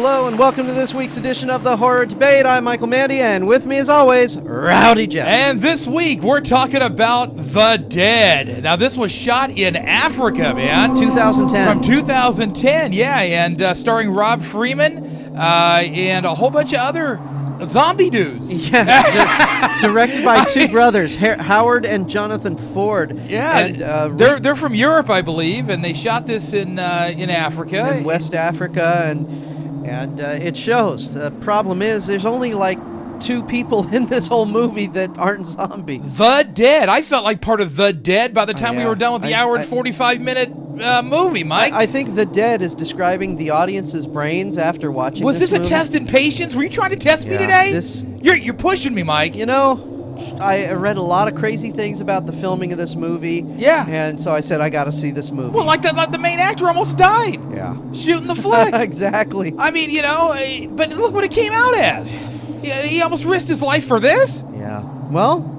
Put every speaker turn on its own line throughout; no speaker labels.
Hello and welcome to this week's edition of the Horror Debate. I'm Michael Mandy, and with me as always, Rowdy Jeff.
And this week we're talking about The Dead. Now this was shot in Africa, man.
2010.
From 2010, yeah, and starring Rob Freeman and a whole bunch of other zombie dudes.
Yeah, directed by two brothers, Howard and Jonathan Ford.
Yeah,
and,
they're from Europe, I believe, and they shot this in Africa.
In West Africa, and it shows. The problem is there's only like two people in this whole movie that aren't zombies.
The Dead. I felt like part of The Dead by the time we were done with the hour and 45-minute movie, Mike.
I think The Dead is describing the audience's brains after watching
Was this a
movie.
test in patience? Were you trying to test me today? You're pushing me, Mike.
You know, I read a lot of crazy things about the filming of this movie.
Yeah.
And so I said, I got to see this movie.
Well, like the main actor almost died.
Yeah.
Shooting the flick.
Exactly.
I mean, you know, but look what it came out as. He almost risked his life for this.
Yeah. Well,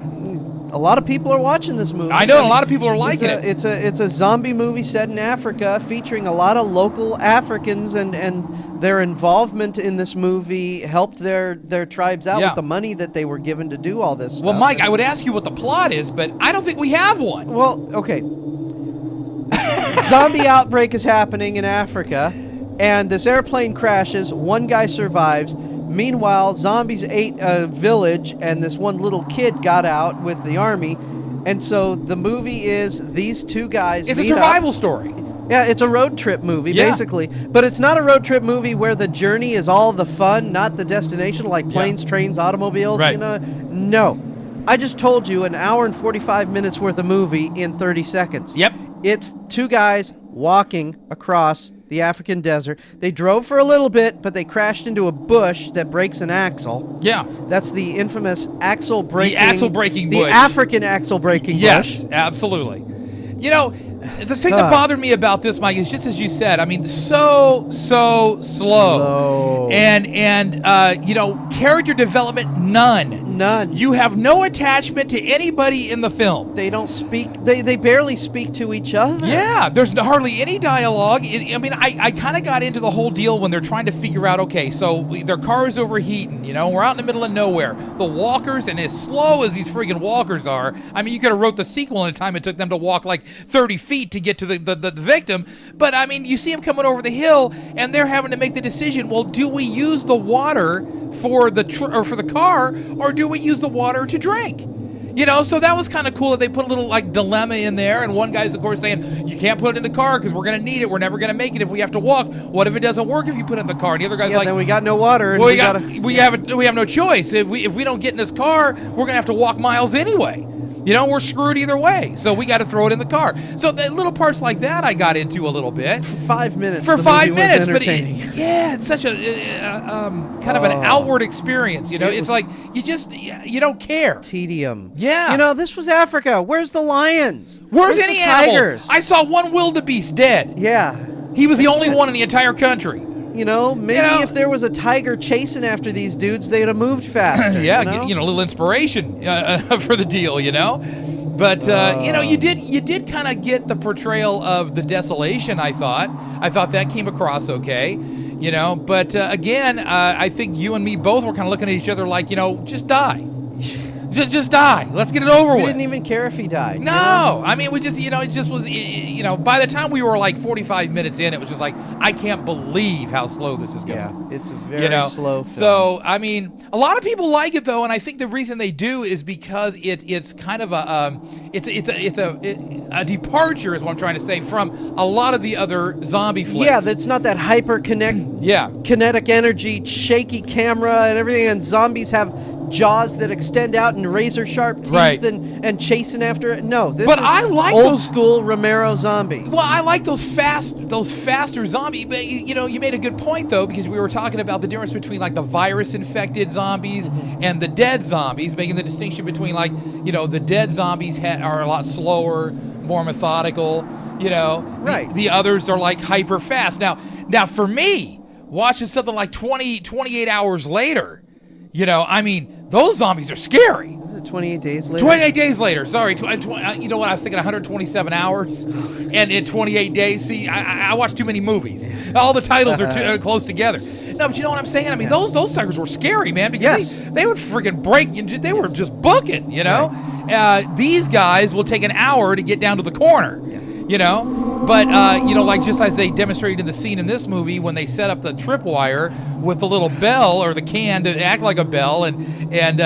a lot of people are watching this movie.
I know, and a lot of people are liking it.
It's a zombie movie set in Africa, featuring a lot of local Africans, and their involvement in this movie helped their tribes out with the money that they were given to do all this stuff.
Well, Mike, I would ask you what the plot is, but I don't think we have one.
Well, okay. Zombie outbreak is happening in Africa, and this airplane crashes. One guy survives. Meanwhile, zombies ate a village, and this one little kid got out with the army. And so the movie is these two guys.
It's a survival story.
Yeah, it's a road trip movie, basically. But it's not a road trip movie where the journey is all the fun, not the destination, like planes, trains, automobiles.
Right.
You know? No. I just told you an hour and 45 minutes worth of movie in 30 seconds.
Yep.
It's two guys walking across the African desert. They drove for a little bit, but they crashed into a bush that breaks an axle.
Yeah.
That's the infamous axle breaking.
The axle breaking bush.
The African axle breaking bush.
Yes, absolutely. You know, the thing that bothered me about this, Mike, is just as you said. I mean, so slow. And you know, character development, none. You have no attachment to anybody in the film.
They don't speak. They barely speak to each other.
Yeah, there's hardly any dialogue. I mean, I kind of got into the whole deal when they're trying to figure out, okay, so their car is overheating, you know, we're out in the middle of nowhere. The walkers, and as slow as these friggin' walkers are, I mean, you could have wrote the sequel in the time it took them to walk like 30 feet to get to the victim. But, I mean, you see them coming over the hill, and they're having to make the decision, well, do we use the water for the car, or do we use the water to drink? You know, so that was kind of cool that they put a little like dilemma in there, and one guy's of course saying you can't put it in the car because we're going to need it. We're never going to make it if we have to walk. What if it doesn't work if you put it in the car? And the other guy's like,
then we got no water. And
well, we have no choice. If we don't get in this car, we're going to have to walk miles anyway. You know, we're screwed either way, so we got to throw it in the car. So the little parts like that I got into a little bit.
For 5 minutes.
For 5 minutes,
but
it's such a kind of an outward experience. You know, it's like you don't care.
Tedium.
Yeah.
You know, this was Africa. Where's the lions?
Where's any
the
animals?
tigers?
I saw one wildebeest dead.
Yeah.
He was the only one in the entire country.
You know, maybe if there was a tiger chasing after these dudes, they'd have moved faster.
Yeah, you know, a little inspiration for the deal, you know. But you know, you did kind of get the portrayal of the desolation. I thought that came across okay, you know. But again, I think you and me both were kind of looking at each other like, you know, just die. Just die. Let's get it over with.
We didn't even care if he died.
No.
You know?
I mean, we just, you know, it just was, you know, by the time we were like 45 minutes in, it was just like, I can't believe how slow this is going.
Yeah, it's a very slow film.
So, I mean, a lot of people like it, though, and I think the reason they do is because it's kind of a departure, is what I'm trying to say, from a lot of the other zombie flicks.
Yeah, that's not that kinetic energy, shaky camera and everything, and zombies have jaws that extend out and razor sharp teeth and chasing after it. No, this is
I like
old school Romero zombies.
Well, I like those faster zombies. But you know, you made a good point though, because we were talking about the difference between like the virus infected zombies and the dead zombies, making the distinction between like, you know, the dead zombies are a lot slower, more methodical. You know, the others are like hyper fast. Now for me, watching something like 28 hours later, you know, I mean, those zombies are scary.
This is 28 days later?
28 days later, sorry. You know what, I was thinking 127 hours, and in 28 days, see, I watched too many movies. All the titles are too close together. No, but you know what I'm saying? I mean,
Yeah.
those suckers were scary, man, because
Yes.
they would freaking break. They were just booking, you know? These guys will take an hour to get down to the corner, you know? But, you know, like just as they demonstrated in the scene in this movie when they set up the tripwire with the little bell or the can to act like a bell, and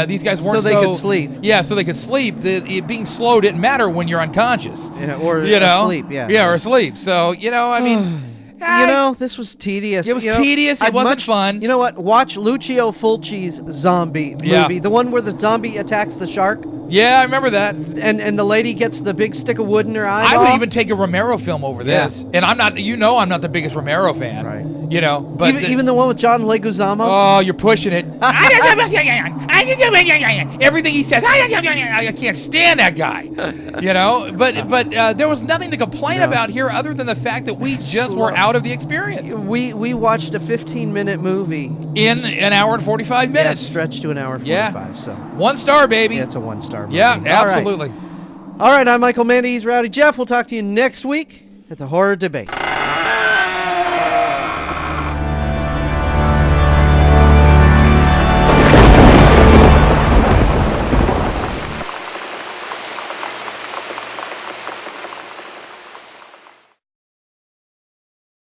these guys weren't
So they could sleep.
Yeah, so they could sleep. It being slow didn't matter when you're unconscious.
Yeah, or
you know?
asleep, yeah.
Yeah, or asleep. So, you know, I mean...
You know, this was tedious.
It was
You know,
tedious. It
I'd
wasn't fun.
You know what? Watch Lucio Fulci's zombie movie.
Yeah.
The one where the zombie attacks the shark
Yeah, I remember that.
and the lady gets the big stick of wood in her eye.
I would even take a Romero film over this. And I'm not, you know, I'm not the biggest Romero fan.
Right.
You know, but
Even the one with John Leguizamo.
oh, you're pushing it. Everything he says, I can't stand that guy. You know, but there was nothing to complain
No.
about here other than the fact that we just were out of the experience
We watched a 15-minute movie.
in an hour and 45
Yeah,
minutes.
stretched to an hour 45.
Yeah.
So
1 star, baby.
yeah, it's a 1-star movie.
Yeah,
All right.
absolutely.
All right, I'm Michael Mandy. He's Rowdy Jeff. We'll talk to you next week at the Horror Debate.